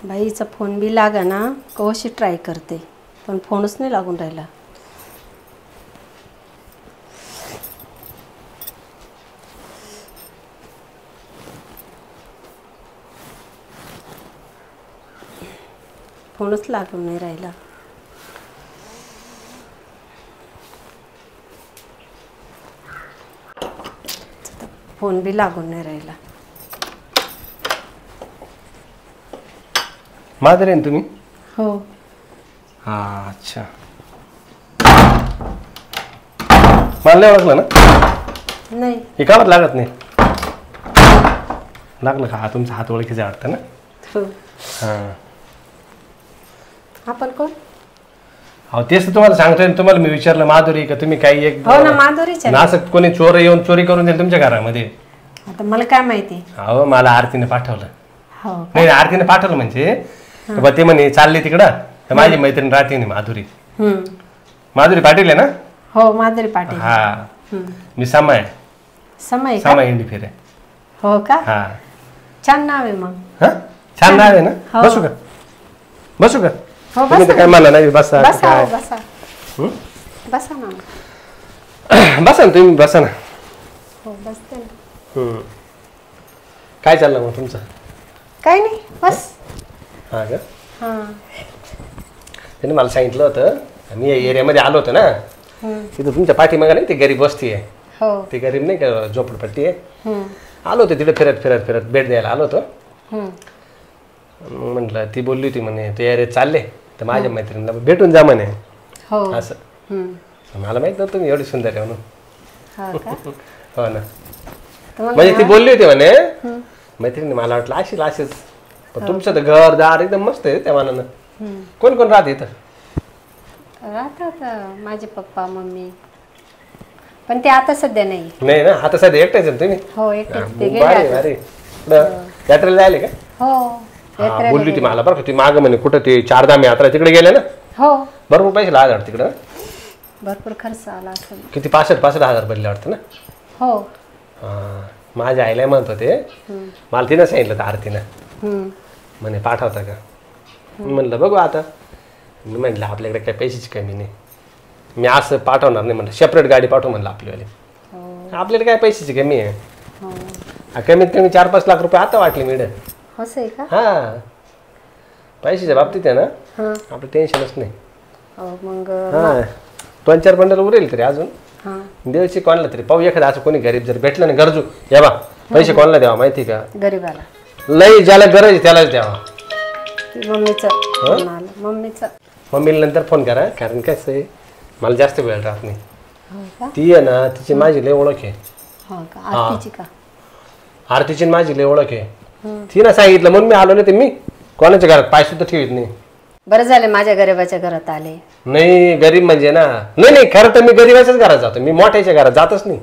बाईचा फोन बी लागा ना कशी ट्राय करते पण फोनच नाही लागून राहिला. फोनच लागून नाही राहिला. फोन बी लागून नाही राहिला. माधुरी तुम्ही? हो. हा अच्छा. मला नाही ओळखलं ना? नाही. हे कामात लागत नाही. लागलं का? तुमचा हात ओळखीचा वाटतं ना? हो. हां. आपण कोण? हो तेच तर तुम्हाला सांगतोय. तुम्हाला मी विचारलं माधुरी का तुम्ही काही एक हो ना माधुरीच आहे. असं कोणी चोर येऊन चोरी करून देईल तुमच्या घरामध्ये? आता मला काय माहिती. हो मला आरतीने पाठवलं. हो. नाही आरतीने पाठवलं म्हणजे ते म्हणे चालली तिकडं तर माझी मैत्रीण राहते ना माधुरी. माधुरी पाटील आहे ना? हो माधुरी पाटील. हा मी समय समय समय इंडी फिरे. हो का? हा छान नाव आहे मग. हा छान नाव आहे ना? बसू का? बसू का? हो तुम्ही तर काय म्हणा नाही बसा. बसा बसा बसा ना. बसा ना तुम्ही बसा ना. हो बसते ना. काय चाललं मग तुमचं? काही नाही बस. हा का? हां. त्याने मला सांगितलं होतं मी या एरियामध्ये आलो होतो ना तिथं तुमच्या पाठीमागे नाही ती गरीब वस्ती आहे. हो. ती गरीब नाही का झोपडपट्टी आहे. आलो होतो तिथे फिरत फिरत फिरत भेट द्यायला आलो होतो. म्हटलं ती बोलली होती म्हणे तू एरियात चालले तर माझ्या मैत्रिणीला भेटून जा म्हणे. हो. असं मला माहित नव्हतं तुम्ही एवढी सुंदर आहे म्हणून. हो ना. म्हणजे ती बोलली होती म्हणे मैत्रिणी मला वाटलं अशीच पण तुमचं तर घर दार एकदम मस्त आहे त्या मानानं. कोण कोण राहते इथं? राहतात माझे पप्पा मम्मी पण ते आता सध्या नाही. नाही ना आता सध्या एकटेच आहे तुम्ही? हो एकटेच. ते भारी भारी. यात्रेला जायले का? हो. बोलली होती मला बरं का ती मागं म्हणे कुठं ते चारधाम यात्रा तिकडे गेले ना? हो. भरपूर पैसे लागले तिकडं? भरपूर खर्च आला असेल. किती 65,000 पडले वाटतं ना? हो. माझ्या आईला म्हणत होते मला तिनं सांगितलं तर आरतीनं म्हणे पाठवता का? मी म्हणलं बघू आता. मी म्हटलं आपल्याकडे काही पैशाची कमी नाही मी असं पाठवणार नाही. म्हणलं सेपरेट गाडी पाठव म्हणलं आपल्यावाली. आपल्याला काय पैशाची कमी आहे. कमीत कमी 4-5 लाख रुपये आता वाटले मिळेल. असं आहे का? हा पैशाच्या बाबतीत आहे ना आपलं टेन्शनच नाही. मग 2-4 बंडल उरेल तरी अजून द्यायची कोणाला तरी पाहू. एखादा असं कोणी गरीब जर भेटलं ना गरजू या बा पैसे कोणाला द्यावा माहिती का? गरीबाला. लई ज्याला गरज आहे त्यालाच द्यावा. मम्मीला नंतर फोन करा कारण कसं आहे मला जास्त वेळ राहत नाही. ती आहे ना तिची माझी लई ओळख आहे. आरतीची माझी लई ओळख आहे. तिनं सांगितलं म्हणून मी आलो नाही. ते मी कोणाच्या घरात पाय सुद्धा ठेवत नाही. बरं झालं माझ्या गरीबाच्या घरात आले. नाही गरीब म्हणजे ना नाही खरं तर मी गरीबाच्याच घरात जातो. मी मोठ्याच्या घरात जातच नाही.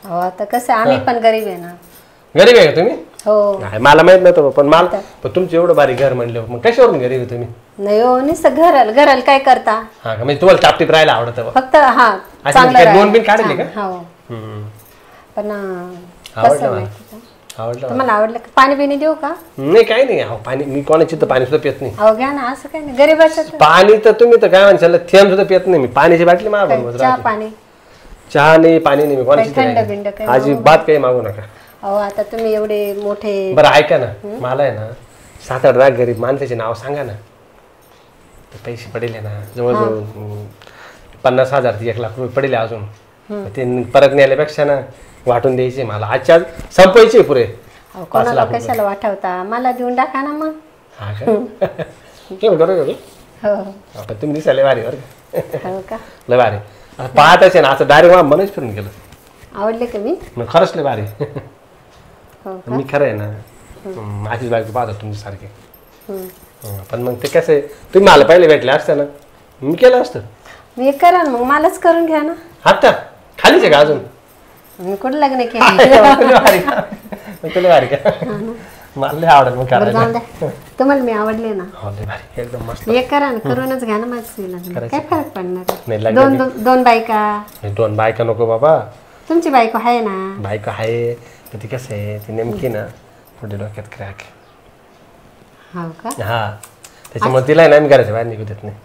हो आता कसं आम्ही पण गरीब आहे ना. गरीब आहे का तुम्ही? हो. नाही मला माहित नव्हतं पण मला पण तुमचं एवढं भारी घर म्हणलं मग कशावरून गरीब आहे तुम्ही? नाही हो नुसतं घराला काय करता? हा का म्हणजे तुम्हाला टापटीत राहायला आवडतं फक्त. हा चांगलं लोन बिन काढले का? हो पण आवडलं तुम्हाला आवडलं का? पाणी बिणी देऊ का? नाही काही नाही. अहो पाणी मी कोणाची तर पाणी सुद्धा पित नाही. अहो घ्या ना असं काही नाही गरीबाचं पाणी तर तुम्ही तर काय म्हणशाल थेंब सुद्धा पित नाही मी. पाण्याची बाटली मागून चहा पाणी चहा नाही पाणी नाही मी कोणाची अजिबात काही मागू नका. अहो आता तुम्ही एवढे मोठे. बरं ऐका ना मला आहे ना 7-8 लाख गरीब माणसाचे नाव सांगा ना. पैसे पडेल ना जवळजवळ 50,000 ते 1 लाख रुपये पडेल अजून. ते परत नेल्यापेक्षा ना वाटून द्यायचे मला आजच्या संपवायचे पुरे. कोणाला कशाला वाटवता मला देऊन टाका ना मग. हा का बरोबर. आपण तुम्ही दिसायला भारी बरं का? लय भारी पाहताच आहे ना असं डायरेक्ट मनच फिरून गेलं. आवडले का मी? खरंच लय भारी. मी खरं आहे ना माझीच बायको पाहतो तुमच्यासारखे. पण मग ते कसं आहे तुम्ही मला पहिले भेटले असते ना मी केलं असतं. मी करा मग मलाच करून घ्या ना. आता खालीच आहे का अजून? मी कुठं लग्न केलं? तुला भारी का? मला लय आवडेल मग करायला. तुम्हाला मी आवडले ना? भारी एकदम मस्त. एक करा ना करूनच घ्या ना माझं. काय फरक पडणार? दोन बायका. 2 बायका नको बाबा. तुमची बायको आहे ना? बायको आहे पण ती कसं आहे ती नेमकी ना थोडी डोक्यात क्रॅक. हो का? हा त्याच्यामुळे तिला नाही करायचं बाहेर निघू देत नाही.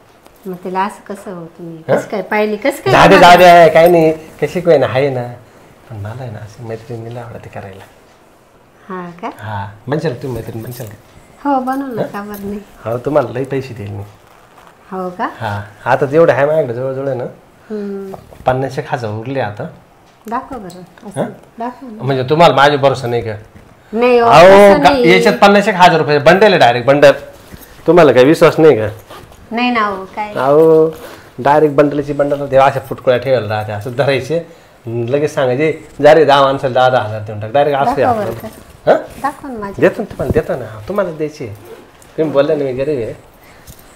मग तिला असं कसं हो तुम्ही कसं काय पाहिली कसं जाऊ काय? दे आहे काही नाही कशी काय ना आहे ना पण मला आहे ना असं मैत्रिणीला आवडते करायला. हा का? हा म्हणशाल तुम्ही मैत्रीण म्हणशाल का? हो बनव ना का बरं नाही. हो तुम्हाला लई पैसे देईल मी. हो का? हा आता तेवढं आहे माझ्याकडे जवळजवळ आहे ना हम्म. 50,000 उरले आता. दाखव बरं असं दाखव ना. म्हणजे तुम्हाला माझे भरोसा नाही का? नाही हो, अहो तसं नाही. याच्यात 50,000 रुपये बंडल आहे डायरेक्ट बंडल. तुम्हाला काय विश्वास नाही का? नाही ना हो काय अहो डायरेक्ट बंडलची बंडल देवा अशा फुटकुळ्या ठेवायला राहते असं धरायचे लगेच सांगायचे जा रे 10 माणसाला 10,000 देऊन टाक डायरेक्ट असं दाखव बरं आपलं. का? हां दाखव ना माझी. देतो ना तुम्हाला देतो ना तुम्हाला द्यायचे तुम्ही बोलले ना मी गरीब आहे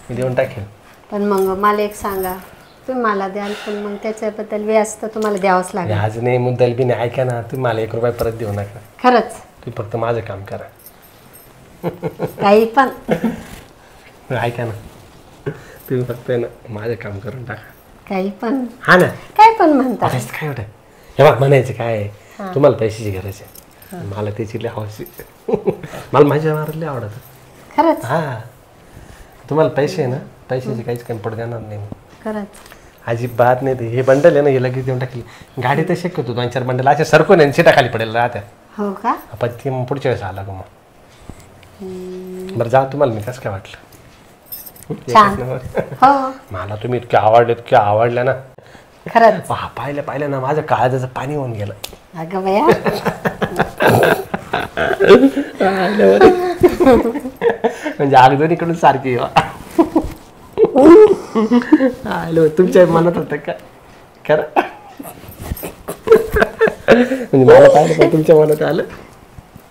मी देऊन टाकेल. पण मग मला एक सांगा तुम्ही मला द्याल पण मग त्याच्याबद्दल व्याज तर तुम्हाला द्यावंच लागेल. आज नाही मुद्दल बी नाही ऐका ना तुम्ही मला 1 रुपया परत देऊ नका. खरंच तुम्ही फक्त माझं काम करा. काही पण ऐका ना तुम्ही फक्त आहे ना माझं काम करून टाका. काही पण हा ना काय पण म्हणता. आता काय एवढं हे बघ म्हणायचं काय आहे, तुम्हाला पैशाची गरज आहे मला त्याची लई हौस आहे. मला माझ्या मारायला लई आवडतं. खरंच हा तुम्हाला पैसे आहे ना पैशाची काहीच कमी पडत देणार नाही मी. खरंच अजिबात नाही. ते हे बंडल आहे ना हे लगेच देऊन टाकली गाडी तर शक्यतो 2-4 बंडल असे सरकून आहे सीटा खाली पडेल राहत्या. हो का? पण ती मग पुढच्या वेळेस आला का मग बरं जा तुम्हाला मी कसं काय वाटलं? छान. हो मला तुम्ही इतक्या आवडल्या ना खरंच. पाहिलं ना माझं काळजाचं पाणी होऊन गेलं. अगं बया म्हणजे अगोदरीकडून सारखी हॅलो तुमच्या मनात होतं का खरं म्हणजे मला पाहिलं पण तुमच्या मनात आलं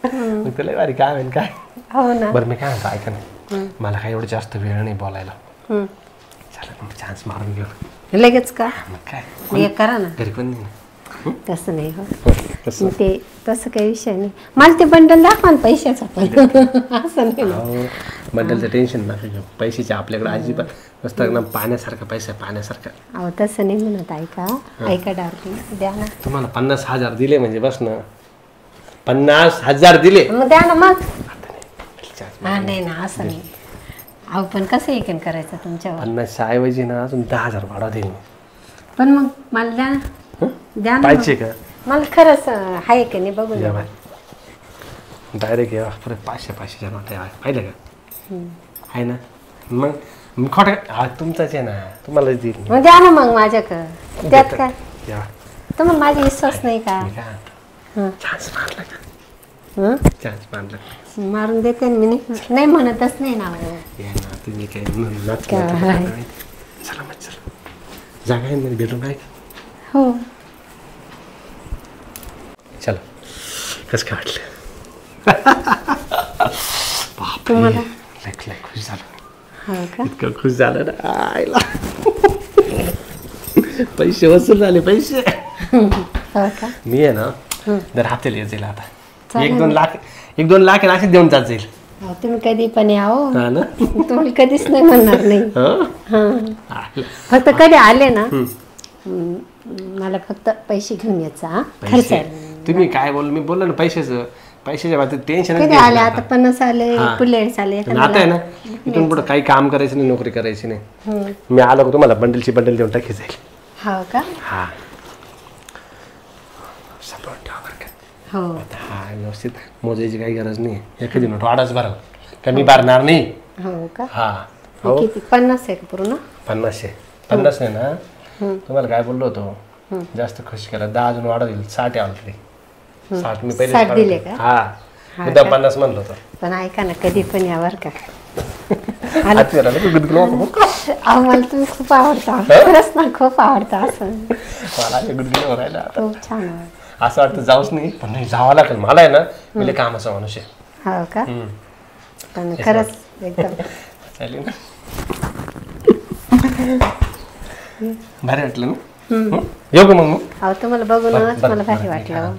मग तुला भारी काय होईल काय. हो ना. बरं मी काय म्हणतो ऐका नाही मला काय एवढं जास्त वेळ नाही बोलायला. हम्म. चला मग चान्स मारून घेऊ. लगेच का? मग काय हे करा ना. घरी पण नाही ना. तसं नाही हो कसं मग ते तसं काही विषय नाही. मला ते बंडल दाखवा ना पैशाचा पण असं नाही ना. हो बंडलचं टेन्शन नका घेऊ पैशाचे आपल्याकडे अजिबात नसतं ना पाण्यासारखा पैसा आहे पाण्यासारखा. अहो तसं नाही म्हणत ऐका डार्लिंग द्या ना. तुम्हाला 50,000 दिले म्हणजे बस ना 50,000 दिले मग द्या ना मग. हा नाही ना असं नाही. अहो पण कसं एकन करायचं तुमच्यावर. 50 ऐवजी ना अजून 10,000 भाडा देईल मी. पण मग मला द्या ना. द्या ना पाहिजे मग. का मला खरंच आहे की नाही बघून या द्या. बाय डायरेक्ट या परत 500-500च्या नोटा आहे पाहिलं का आहे ना मग खोटं हा तुमचाच आहे ना तुम्हाला देईल मी. मग द्या ना मग माझ्याकडं त्यात काय या तुम्हाला माझा विश्वास नाही का? मी काय हं. चान्स मारला का हं? चान्स मारला मारून देते ना मी नाही म्हणतच नाही ना हो. या ना तुम्ही काय नाच काय? चला मग चला जागा आहे ना भेटून काय हो चला कसं काय वाटलं तुम्हाला लय खुश झालं. हो का? इतकं खुश झालं ना आईला पैसे वसूल झाले पैसे. हो का? मी आहे ना दर हप्त्याला येत जाईल आता चालेल. 1-2 लाख असेच देऊन जात जाईल. अहो, तुम्ही कधी पण या हो. हा ना तुम्ही कधीच नाही म्हणणार नाही. हं? हा आलं. फक्त कधी आले ना मला फक्त पैसे घेऊन यायचा हा खर्च पैसे तुम्ही काय मी बोललो ना पैशाच्या बाबतीत टेन्शन कधी आले आता 50 आले पुढले आले आता आहे ना इथून पुढे काही काम करायचं नाही नोकरी करायची नाही. मी आलो का तुम्हाला बंडलची बंडल देऊन टाकी जाईल. हो का? हा सांभाळून ठेवा बरं का. हो हा व्यवस्थित मोजायची काही गरज नाही. एखादी नोट वाढाच बरं कमी भरणार नाही. हो का? हा हो किती 50 आहे का पूर्ण? 50 नाही ना तुम्हाला काय बोललो होतो जास्त खुश केला 10 अजून वाढ होईल 60 ऑलरेडी 60 मी पहिले 60 दिले का? हा उद्या 50 म्हणलो होतो. पण ऐका ना कधी पण यावर का मला मला तुम्ही खूप आवडता खरंच ना खूप आवडता असं गुडगुड राहिला आता खूप छान आवडतं. असं वाटतं जाऊच नाही पण नाही जावं लागेल मला आहे ना मी कामाचा माणूस आहे. हो का? पण खरंच एकदम चालेल ना भारी वाटलं ना येऊ का मग अहो तुम्हाला बघूनच मला भारी वाटलं.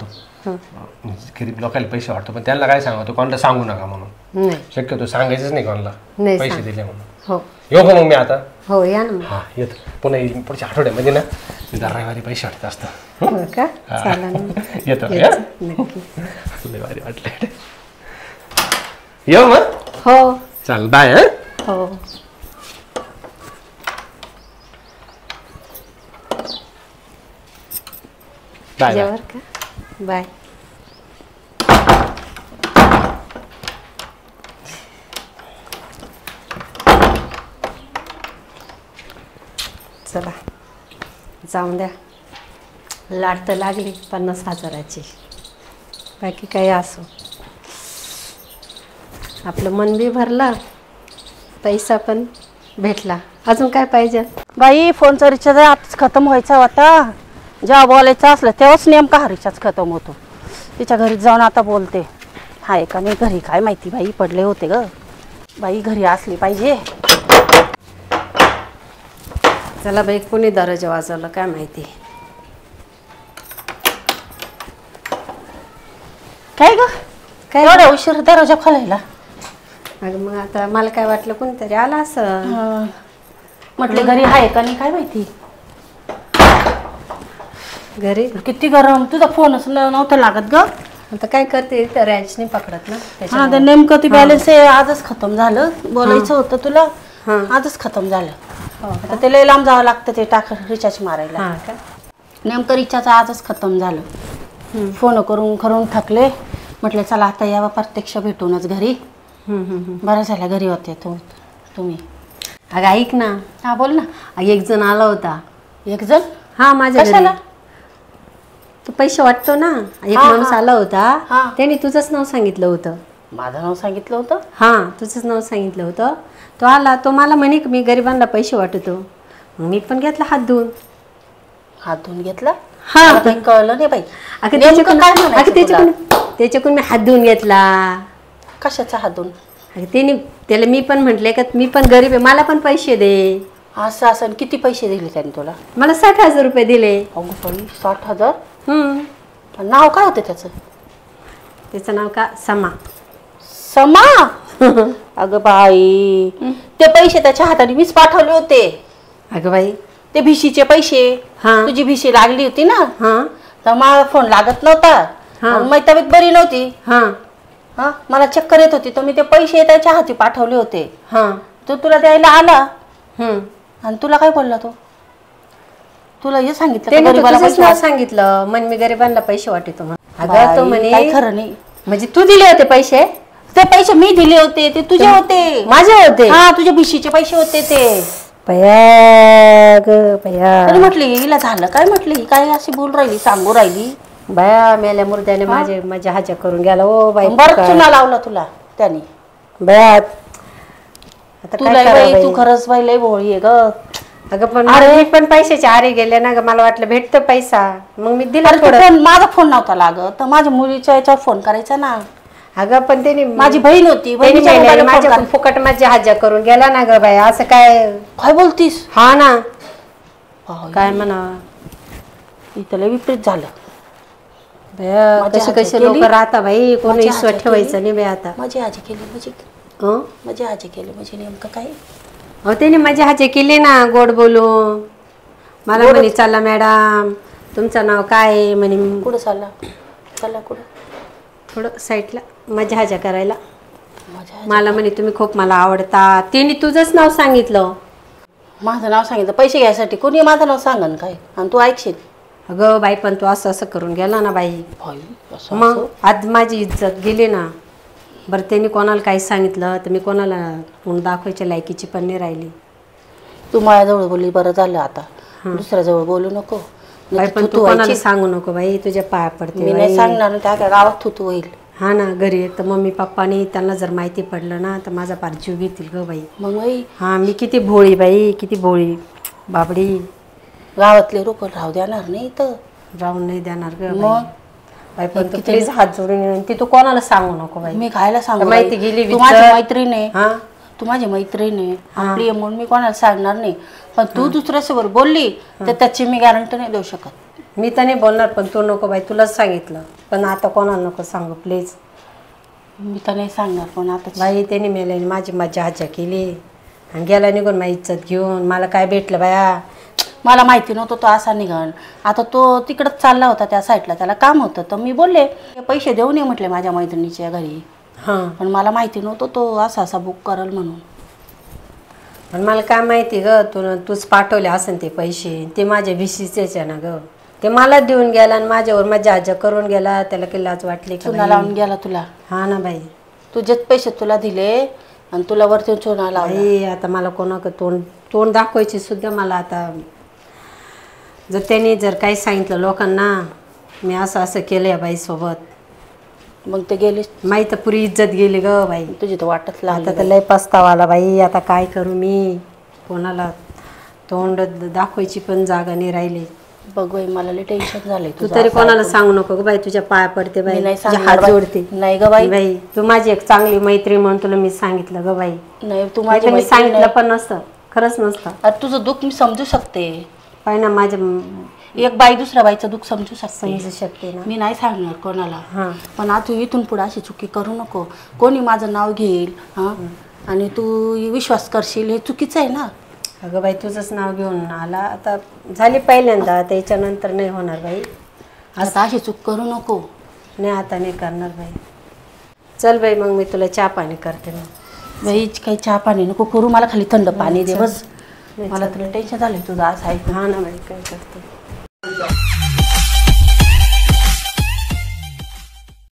गरीब लोकांना पैसे वाटतो पण त्यांना काय सांगतो कोणाला सांगू नका म्हणून नाही शक्यतो सांगायचंच नाही कोणाला नाही पैसे सांग. दिले म्हणून. हो येऊ का मग मी आता हो या ना मग. हा येतो पुन्हा येईल पुढच्या आठवड्यामध्ये ना मी दर रविवारी पैसे वाटत असतं. हो का? चालेल ना. येतो यायचं, नक्की. लय भारी वाटलं येऊ मग हो चाल बाय. हो बाय जेवर का बाय. चला जाऊन द्या. लाट तर लागली 50,000ची. बाकी काही असो आपलं मन बी भरलं पैसा पण भेटला. अजून काय पाहिजे बाई? फोनचा रिचार्ज आताच खतम व्हायचा होता. जेव्हा बोलायचं असलं तेव्हाच नेमका हा रिचार्ज खतम होतो. तिच्या घरी जाऊन आता बोलते. हाय का नाही घरी काय माहिती बाई. पडले होते ग बाई. घरी असली पाहिजे. चला बाई कोणी दरवाजा वाजवलं काय माहिती. काय ग काय एवढा उशीर दरवाजा खोलायला? अगं मग आता मला काय वाटलं कोणीतरी आला असं. म्हटले घरी आहे का नाही काय माहिती. घरी किती गरम. तुझा फोनच नव्हता लागत ग. आता काय करते तर रॅच नाही पकडत ना हा त्याच्यामुळे. तर नेमकं ती बॅलन्स आजच खतम झालं. बोलायचं होतं तुला. हा. आजच खतम झालं. हो आता ते लय लांब जावं लागतं ते रिचार्ज मारायला. हा का नेमकं रिचार्ज आजच खतम झालं. फोन करून करून थकले. म्हटलं चला आता यावं प्रत्यक्ष भेटूनच घरी. बरं झालं घरी होते तुम्ही. अगं ऐक ना. हा बोल ना. अगं एक जण आला होता. एक जण? हा माझ्या कशाला? घरी. तू पैसे वाटतो ना. एक हा, माणूस हा. आला होता. हा. त्याने तुझंच नाव सांगितलं होतं. माझं नाव सांगितलं होतं? हा तुझंच नाव सांगितलं होतं. तो आला. तो मला म्हणे की मी गरिबांना पैसे वाटतो. मग मी पण घेतला हात धुवून. हात धुवून घेतला? हा. मला काही कळलं नाही बाई. अगं नेमकं काय म्हणायचं त्याच्याकडून मी हात धुवून घेतला. कशाचा हात धुवून? अगं त्याला मी पण म्हटले का मी पण गरीब आहे मला पण पैसे दे. असं असं किती पैसे दिले त्याने तुला? मला 60,000 रुपये दिले. अगं बाई 60,000? हम्म नाव काय होतं त्याचं? त्याचं नाव का समा. समा? अगं बाई ते पैसे त्याच्या हाताने मीच पाठवले होते. अगं बाई. ते भिशीचे पैसे. हा. तुझी भिशी लागली होती ना. हा तर मला फोन लागत नव्हता. हा. माझी तब्येत बरी नव्हती. हा हा मला चक्कर येत होती तर मी ते पैसे त्याच्या हाती पाठवले होते. हा तो तुला द्यायला आला. हम्म आणि तुला काय बोलला तो? तुला हे सांगितलं का त्याने तर गरीबाला तुझंच पैसे नाव वाट- सांगितलं म्हण मी गरिबांना पैसे वाटतो म्हणून. अगं बाई, तो म्हणे काही खरं नाही. म्हणजे तू दिले होते पैसे. ते पैसे मी दिले होते ते तुझे होते. माझे होते. हा तुझ्या भिशीचे पैसे होते ते. बया ग बया. तरी म्हटली हिला झालं काय? म्हटली ही काय अशी बोल राहिली सांगू राहिली. बया मेल्या मुर्द्याने माझ्या हाच्या करून गेला. ओ बाई बरं चुना लावला तुला त्याने. बया आता तुला काय बाई करावं तू बाई? खरंच बाई लय भोळी आहे ग. अगं पण अरे. मी पण पैशाचे आरे गेले ना ग. मला वाटलं भेटतो पैसा मग मी दिला अरे तू थोडं. फोन माझा फोन नव्हता लागत तर माझ्या मुलीच्या याच्यावर फोन करायचा ना. अगं पण त्याने माझी बहीण होती. त्यांनी बहिणीच्या मेल्याने मोबाईलवर फोन माझ्या फुकट माझ्या हाज्या करून गेला ना ग बाई. असं काय? काय बोलतीस? हा ना बाई, काय म्हणा इथं लय विपरीत झालं. बया माझी कसे हाज्या कसे केली. लोक राहता बाई. कोणी माझी विश्वास हाज्या ठेवायचं केली. नाही बाई आता. माझी आजी केली हं? माझी आजी केली म्हणजे नेमकं काय? अहो त्याने माझ्या हाचे केले ना गोड बोलून. मला म्हणे चला मॅडम तुमचं नाव काय आहे म्हणे. कुठं चालला? चालला कुठं? थोडं साईडला माझ्या हाज्या करायला. माझ्या मला म्हणे तुम्ही खूप मला आवडता. तिने तुझंच नाव सांगितलं. माझं नाव सांगितलं पैसे घ्यायसाठी. कोणी माझं नाव सांगन काय? आणि तू ऐकशील? अगं बाई पण तू असं असं करून गेला ना बाई. बाई, असं- मग असं? आज माझी इज्जत गेली ना. बरं त्यांनी कोणाला काही सांगितलं तर मी कोणाला तोंड दाखवायच्या लायकीची पण नाही राहिली. तू माझ्याजवळ बोलली बरं झालं. आता दुसऱ्याजवळ बोलू नको. बाई नाहीतर पण थुतू तू कोणाला व्हायची. सांगू नको बाई. तुझ्या पाया पडते मी नाही बाई. सांगणार ना. त्या गावात थुतू होईल. हा ना घरी एक तर मम्मी पप्पानी त्यांना जर माहिती पडलं ना तर माझा पार जीव घेतील ग बाई. मग बाई हा मी किती भोळी बाई. किती भोळी बाबडी. गावातले रोप राहू देणार नाही तर. राहून नाही देणार ग मग? बाई. बाई पण तू किती- प्लीज हात जोडून विनंती. तू कोणाला सांगू नको बाई. मी खायला सांगू माहिती बाई. गेली तू विचार. माझी मैत्रीण आहे. हा तू माझी मैत्रीण आहे. आपली आहे म्हणून मी कोणाला सांगणार नाही. पण तू दुसऱ्यासोबत बोलली तर त्याची मी गॅरंटी नाही देऊ शकत. मी तर नाही बोलणार पण तू नको बाई. तुलाच सांगितलं पण आता कोणाला नको सांगू प्लीज. मी तर नाही सांगणार पण आता बाई त्याने मेल्याने माझी मज्जा हज्जा केली आणि गेला निघून माझी इज्जत घेऊन. मला काय भेटलं बाया. मला माहिती नव्हतं तो असा निघाल. आता तो तिकडंच चालला होता त्या साईडला. त्याला काम होतं तर मी बोलले पैसे देऊ नये म्हटले माझ्या मैत्रिणीच्या घरी. हां पण मला माहिती नव्हतं तो असा बुक करल म्हणून. पण मला काय माहिती ग, तूच पाठवले असेल ते पैसे, ते माझ्या भिशीचेच आहे ना ग. ते मला देऊन गेला आणि माझ्यावर मजा आजा करून गेला, त्याला काही लाज वाटली का चुना लावून गेला तुला. हा ना बाई. तुझेच पैसे तुला दिले आणि तुला वरती चुना लावला. बाई आता मला कोणाक तोंड दाखवायची सुद्धा मला आता, जर त्याने जर काही सांगितलं लोकांना मी असं असं केलं या बाई सोबत, मग ते गेले, माही तर पुरी इज्जत गेली ग बाई. तुझी तर वाटच लागली. आता तर लय पस्तावा आला बाई. आता काय करू मी, कोणाला तोंड दाखवायची पण जागा नाही राहिली. बघ बाई मला लय टेन्शन झालंय. तू तरी कोणाला सांगू नको ग बाई, तुझ्या पाया पडते बाई, नाही तुझ्या सांगणार हात बाई. जोडते. नाही ग बाई. बाई तू माझी एक चांगली मैत्रीण म्हणून तुला मी सांगितलं ग बाई. नाही तू मी माझी तर मी मैत्रीण सांगितलं नाही. पण नसतं, खरंच नसतं. अरे तुझं दुःख मी समजू शकते. पाय ना माझ्या एक बाई दुसऱ्या बाईचं दुःख समजू शकते. समजू शकते ना. मी नाही सांगणार कोणाला. हां पण आता तू इथून पुढे अशी चुकी करू नको. कोणी माझं नाव घेईल हां आणि तू विश्वास करशील, हे चुकीचं आहे ना. अगं बाई तुझंच नाव घेऊन आला, आता झाली पहिल्यांदा, त्याच्यानंतर नाही होणार बाई. आता अशी चूक करू नको. नाही आता नाही करणार बाई. चल बाई मग मी तुला चहा पाणी करते मग. बाई काही चहा पाणी नको करू, मला खाली थंड पाणी दे बस. मला तुला टेन्शन झालं तुझं आज आहे. हा ना बाई काय करते.